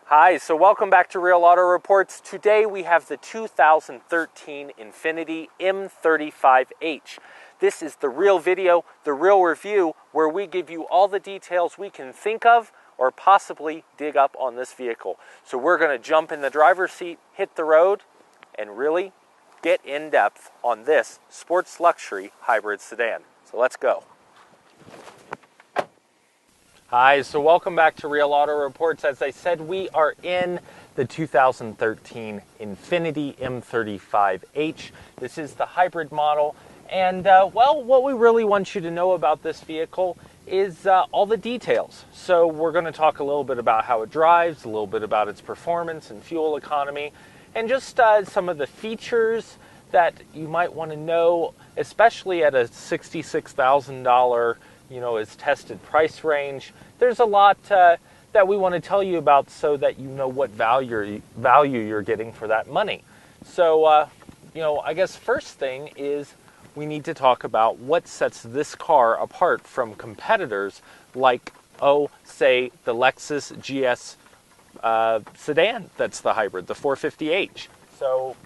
Hi, so welcome back to Real Auto Reports. Today we have the 2013 Infiniti M35H. This is the real video, the real review, where we give you all the details we can think of or possibly dig up on this vehicle. So we're going to jump in the driver's seat, hit the road, and really get in depth on this sports luxury hybrid sedan. So let's go. Hi, so welcome back to Real Auto Reports. As I said, we are in the 2013 Infiniti M35H. This is the hybrid model. And, well, what we really want you to know about this vehicle is all the details. So we're going to talk a little bit about how it drives, a little bit about its performance and fuel economy, and just some of the features that you might want to know, especially at a $66,000 is tested price range. There's a lot that we want to tell you about so that you know what value you're getting for that money. So, I guess first thing is we need to talk about what sets this car apart from competitors like, say, the Lexus GS sedan that's the hybrid, the 450h. So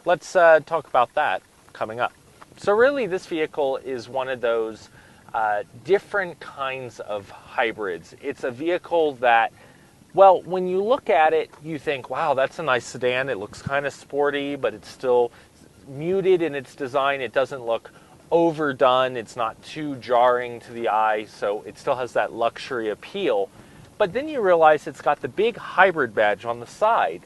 let's talk about that coming up. So really, this vehicle is one of those different kinds of hybrids. It's a vehicle that, well, when you look at it, you think, wow, that's a nice sedan. It looks kind of sporty, but it's still muted in its design. It doesn't look overdone. It's not too jarring to the eye, so it still has that luxury appeal. But then you realize it's got the big hybrid badge on the side.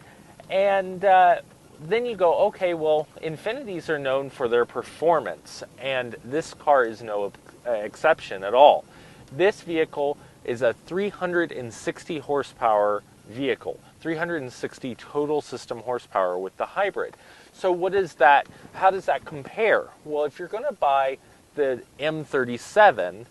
And then you go, okay, well, Infinitis are known for their performance, and this car is no exception at all. This vehicle is a 360 horsepower vehicle, 360 total system horsepower with the hybrid. So what is that? How does that compare? Well, if you're going to buy the M37,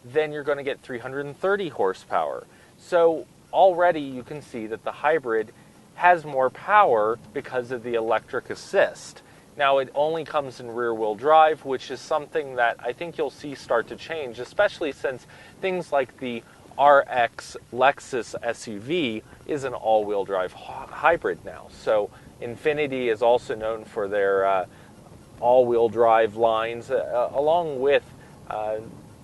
then you're going to get 330 horsepower. So already you can see that the hybrid has more power because of the electric assist. Now, it only comes in rear-wheel drive, which is something that I think you'll see start to change, especially since things like the RX Lexus SUV is an all-wheel drive hybrid now. So Infiniti is also known for their all-wheel drive lines, along with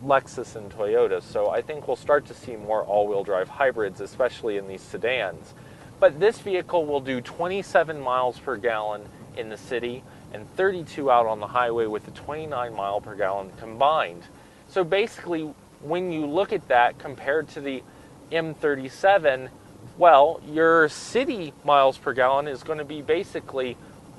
Lexus and Toyota. So I think we'll start to see more all-wheel drive hybrids, especially in these sedans. But this vehicle will do 27 miles per gallon in the city and 32 out on the highway with a 29 mile per gallon combined. So basically, when you look at that compared to the M37, well, your city miles per gallon is going to be basically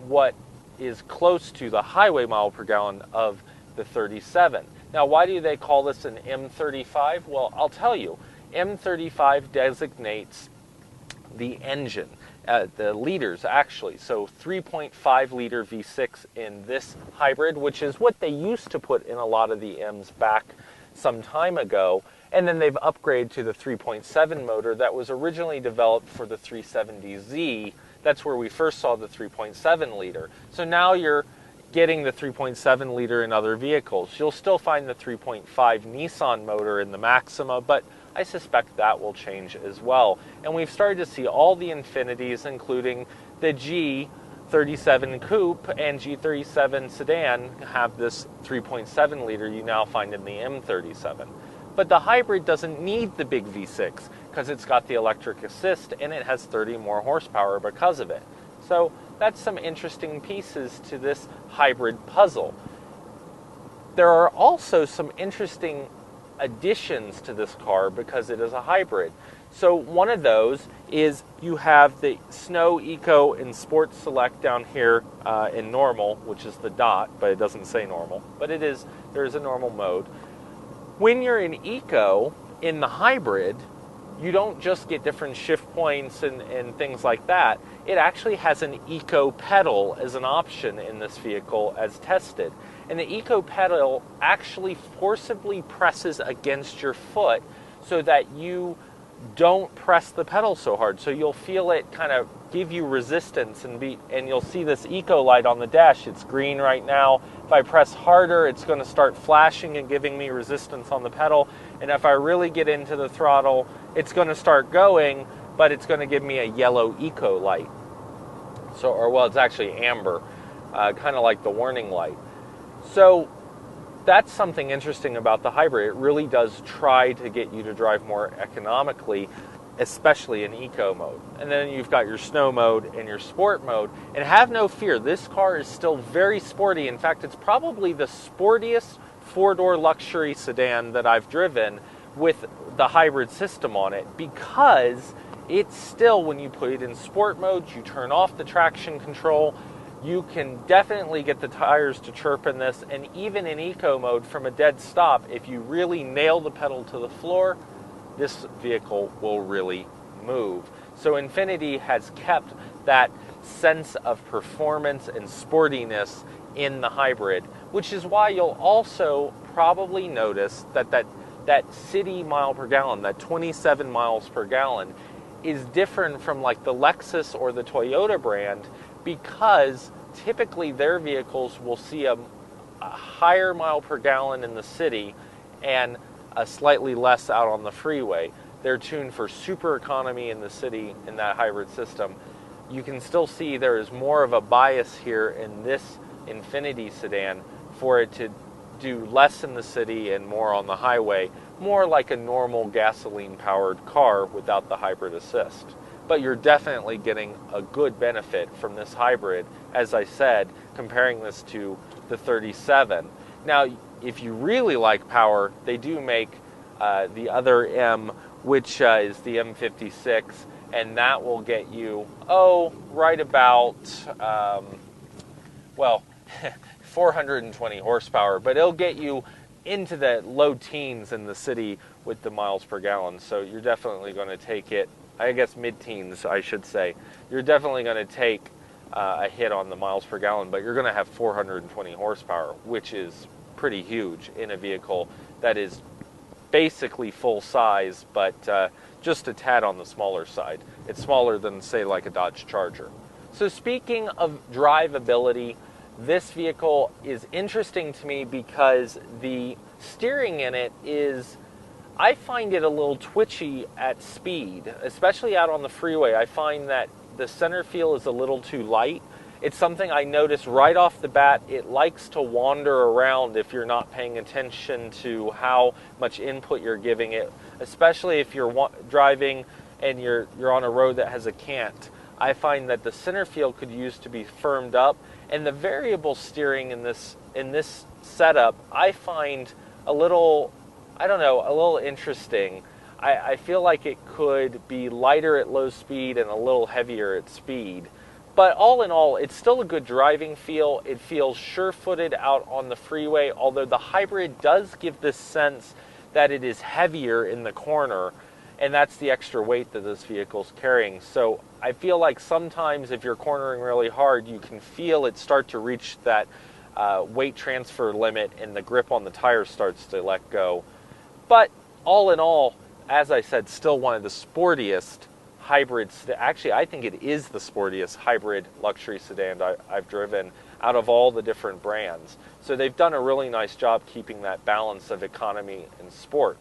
what is close to the highway mile per gallon of the 37. Now, why do they call this an M35? Well, I'll tell you. M35 designates the engine, the liters actually. So 3.5 liter V6 in this hybrid, which is what they used to put in a lot of the M's back some time ago. And then they've upgraded to the 3.7 motor that was originally developed for the 370Z. That's where we first saw the 3.7 liter. So now you're getting the 3.7 liter in other vehicles. You'll still find the 3.5 Nissan motor in the Maxima, but I suspect that will change as well. And we've started to see all the Infinitis, including the G37 Coupe and G37 Sedan, have this 3.7 liter you now find in the M37. But the hybrid doesn't need the big V6 because it's got the electric assist and it has 30 more horsepower because of it. So that's some interesting pieces to this hybrid puzzle. There are also some interesting additions to this car because it is a hybrid. So one of those is you have the Snow, Eco, and Sport Select down here in normal, which is the dot, but it doesn't say normal. But there is a normal mode. When you're in Eco, in the hybrid, you don't just get different shift points and things like that. It actually has an Eco pedal as an option in this vehicle as tested. And the Eco pedal actually forcibly presses against your foot so that you don't press the pedal so hard. So you'll feel it kind of give you resistance and you'll see this Eco light on the dash. It's green right now. If I press harder, it's going to start flashing and giving me resistance on the pedal. And if I really get into the throttle, it's going to start going but it's going to give me a yellow eco light. So, or well, it's actually amber, kind of like the warning light. So that's something interesting about the hybrid. It really does try to get you to drive more economically, especially in eco mode. And then you've got your snow mode and your sport mode. And have no fear, this car is still very sporty. In fact, it's probably the sportiest four-door luxury sedan that I've driven with the hybrid system on it, because it's still, when you put it in sport mode, you turn off the traction control, you can definitely get the tires to chirp in this, and even in eco mode from a dead stop, if you really nail the pedal to the floor, this vehicle will really move. So Infiniti has kept that sense of performance and sportiness in the hybrid, which is why you'll also probably notice that city mile per gallon, that 27 miles per gallon, is different from like the Lexus or the Toyota brand, because typically their vehicles will see a higher mile per gallon in the city and a slightly less out on the freeway. They're tuned for super economy in the city in that hybrid system. You can still see there is more of a bias here in this Infiniti sedan for it to do less in the city and more on the highway, more like a normal gasoline-powered car without the hybrid assist. But you're definitely getting a good benefit from this hybrid, as I said, comparing this to the 37. Now, if you really like power, they do make the other M, which is the M56, and that will get you, right about, 420 horsepower, but it'll get you into the low teens in the city with the miles per gallon. So you're definitely going to take it, I guess mid-teens, I should say. You're definitely going to take a hit on the miles per gallon, but you're going to have 420 horsepower, which is pretty huge in a vehicle that is basically full size, but just a tad on the smaller side. It's smaller than, say, like a Dodge Charger. So speaking of drivability, this vehicle is interesting to me because the steering in it is, I find it a little twitchy at speed, especially out on the freeway. I find that the center feel is a little too light. It's something I notice right off the bat. It likes to wander around if you're not paying attention to how much input you're giving it, especially if you're driving and you're on a road that has a cant. I find that the center feel could use to be firmed up, and the variable steering in this setup I find a little, a little interesting. I feel like it could be lighter at low speed and a little heavier at speed. But all in all, it's still a good driving feel. It feels sure-footed out on the freeway, although the hybrid does give this sense that it is heavier in the corner, and that's the extra weight that this vehicle's carrying. So I feel like sometimes if you're cornering really hard, you can feel it start to reach that weight transfer limit, and the grip on the tires starts to let go. But all in all, as I said, still one of the sportiest hybrids. Actually, I think it is the sportiest hybrid luxury sedan I've driven out of all the different brands. So they've done a really nice job keeping that balance of economy and sport.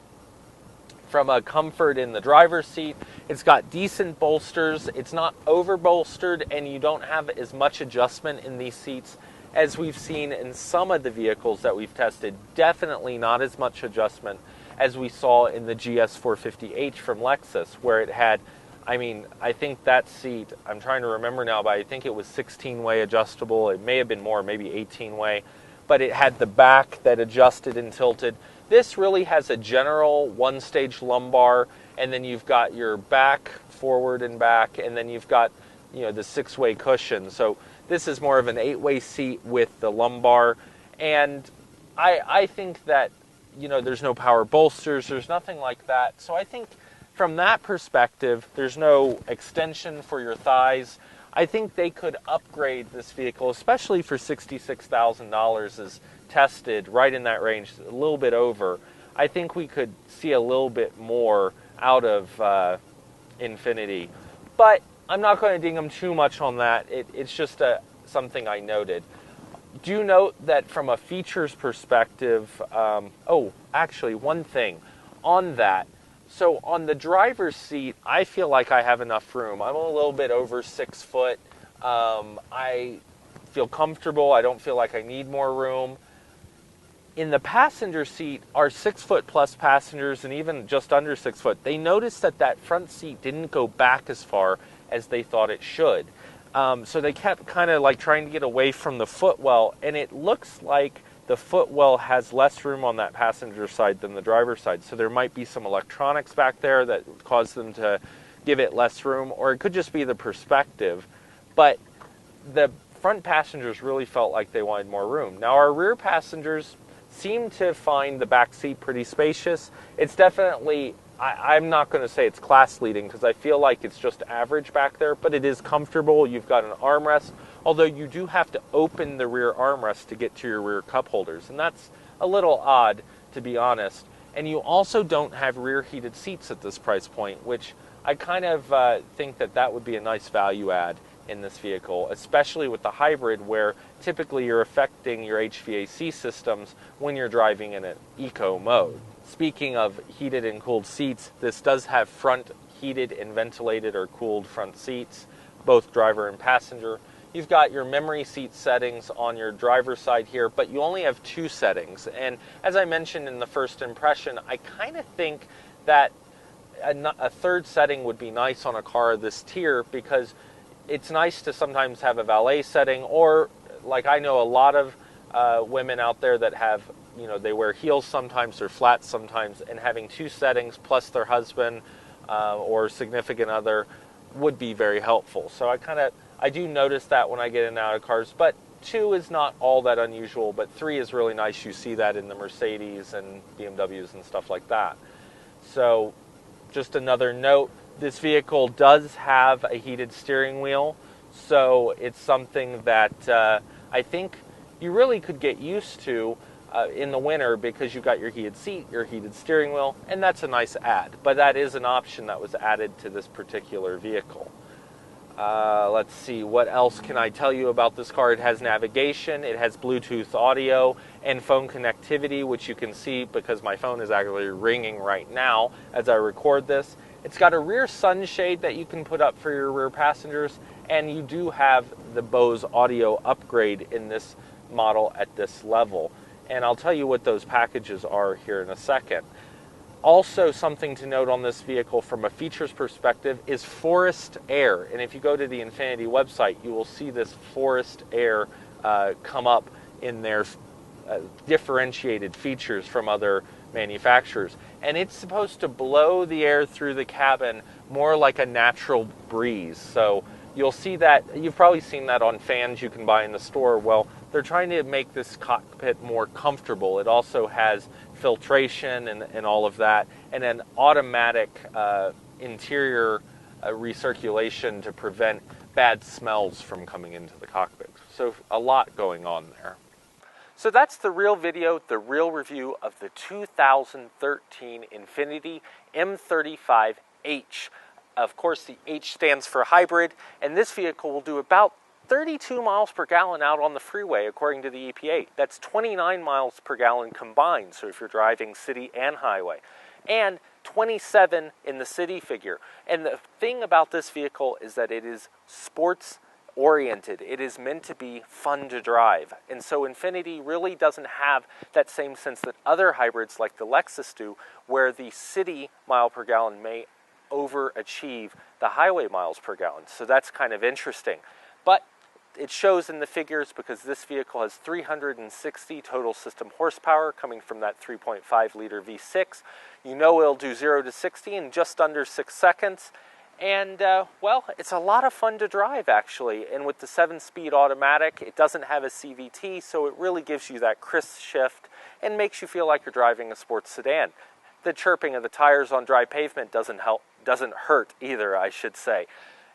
From a comfort in the driver's seat, it's got decent bolsters. It's not over bolstered, and you don't have as much adjustment in these seats as we've seen in some of the vehicles that we've tested. Definitely not as much adjustment as we saw in the GS450H from Lexus, where it had, I think that seat, I'm trying to remember now, but I think it was 16-way adjustable. It may have been more, maybe 18-way, but it had the back that adjusted and tilted. This really has a general one-stage lumbar, and then you've got your back, forward and back, and then you've got, the 6-way cushion. So this is more of an 8-way seat with the lumbar, and I think that, there's no power bolsters, there's nothing like that. So I think from that perspective, there's no extension for your thighs. I think they could upgrade this vehicle, especially for $66,000 as tested, right in that range, a little bit over. I think we could see a little bit more out of Infiniti. But I'm not going to ding them too much on that. It's just something I noted. Do note that from a features perspective, actually, one thing on that. So on the driver's seat, I feel like I have enough room. I'm a little bit over 6 foot. I feel comfortable. I don't feel like I need more room. In the passenger seat, our 6 foot plus passengers, and even just under 6 foot, they noticed that that front seat didn't go back as far as they thought it should. So they kept kind of like trying to get away from the footwell, and it looks like the footwell has less room on that passenger side than the driver's side. So there might be some electronics back there that cause them to give it less room, or it could just be the perspective. But the front passengers really felt like they wanted more room. Now our rear passengers seem to find the back seat pretty spacious. It's definitely, I'm not going to say it's class leading because I feel like it's just average back there, but it is comfortable. You've got an armrest, although you do have to open the rear armrest to get to your rear cup holders, and that's a little odd, to be honest. And you also don't have rear heated seats at this price point, which I kind of think that that would be a nice value add in this vehicle, especially with the hybrid, where typically you're affecting your HVAC systems when you're driving in an eco mode. Speaking of heated and cooled seats, this does have front heated and ventilated or cooled front seats, both driver and passenger. You've got your memory seat settings on your driver's side here, but you only have 2 settings. And as I mentioned in the first impression, I kind of think that a third setting would be nice on a car of this tier, because it's nice to sometimes have a valet setting, or like I know a lot of women out there that have, you know, they wear heels sometimes or flats sometimes, and having 2 settings plus their husband or significant other would be very helpful. So I do notice that when I get in and out of cars, but 2 is not all that unusual, but 3 is really nice. You see that in the Mercedes and BMWs and stuff like that. So just another note, this vehicle does have a heated steering wheel, so it's something that I think you really could get used to in the winter, because you've got your heated seat, your heated steering wheel, and that's a nice add. But that is an option that was added to this particular vehicle. Let's see, what else can I tell you about this car? It has navigation, it has Bluetooth audio and phone connectivity, which you can see because my phone is actually ringing right now as I record this. It's got a rear sunshade that you can put up for your rear passengers, and you do have the Bose audio upgrade in this model at this level. And I'll tell you what those packages are here in a second. Also, something to note on this vehicle from a features perspective is Forest Air. And if you go to the Infiniti website, you will see this Forest Air come up in their differentiated features from other manufacturers. And it's supposed to blow the air through the cabin more like a natural breeze. So you'll see that, you've probably seen that on fans you can buy in the store. Well, they're trying to make this cockpit more comfortable. It also has filtration and all of that, and an automatic interior recirculation to prevent bad smells from coming into the cockpit. So a lot going on there. So that's the real video, the real review of the 2013 Infiniti M35H. Of course, the H stands for hybrid, and this vehicle will do about 32 miles per gallon out on the freeway, according to the EPA. That's 29 miles per gallon combined, so if you're driving city and highway. And 27 in the city figure. And the thing about this vehicle is that it is sports oriented. It is meant to be fun to drive. And so Infiniti really doesn't have that same sense that other hybrids like the Lexus do, where the city mile per gallon may overachieve the highway miles per gallon. So that's kind of interesting. But it shows in the figures because this vehicle has 360 total system horsepower coming from that 3.5 liter V6. You know it'll do 0 to 60 in just under 6 seconds. And, well, it's a lot of fun to drive, actually. And with the 7-speed automatic, it doesn't have a CVT, so it really gives you that crisp shift and makes you feel like you're driving a sports sedan. The chirping of the tires on dry pavement doesn't hurt either, I should say.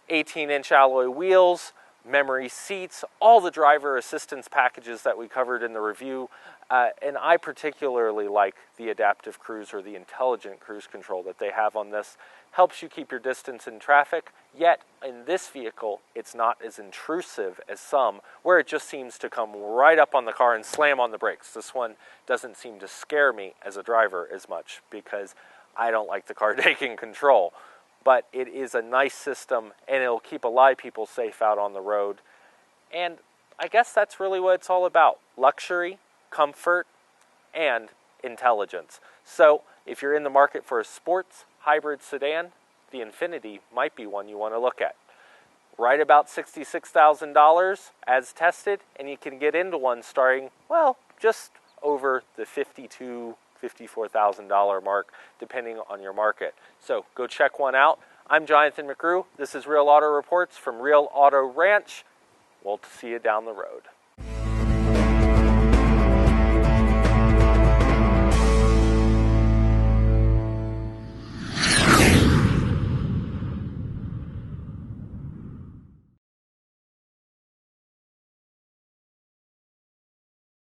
18-inch alloy wheels, memory seats, all the driver assistance packages that we covered in the review, and I particularly like the adaptive cruise or the intelligent cruise control that they have on this. Helps you keep your distance in traffic, yet in this vehicle it's not as intrusive as some, where it just seems to come right up on the car and slam on the brakes. This one doesn't seem to scare me as a driver as much, because I don't like the car taking control. But it is a nice system, and it'll keep a lot of people safe out on the road. And I guess that's really what it's all about. Luxury, comfort, and intelligence. So if you're in the market for a sports hybrid sedan, the Infiniti might be one you want to look at. Right about $66,000 as tested, and you can get into one starting, well, just over the $52,000, $54,000 mark, depending on your market. So go check one out. I'm Jonathan McGrew. This is Real Auto Reports from Real Auto Ranch. We'll see you down the road.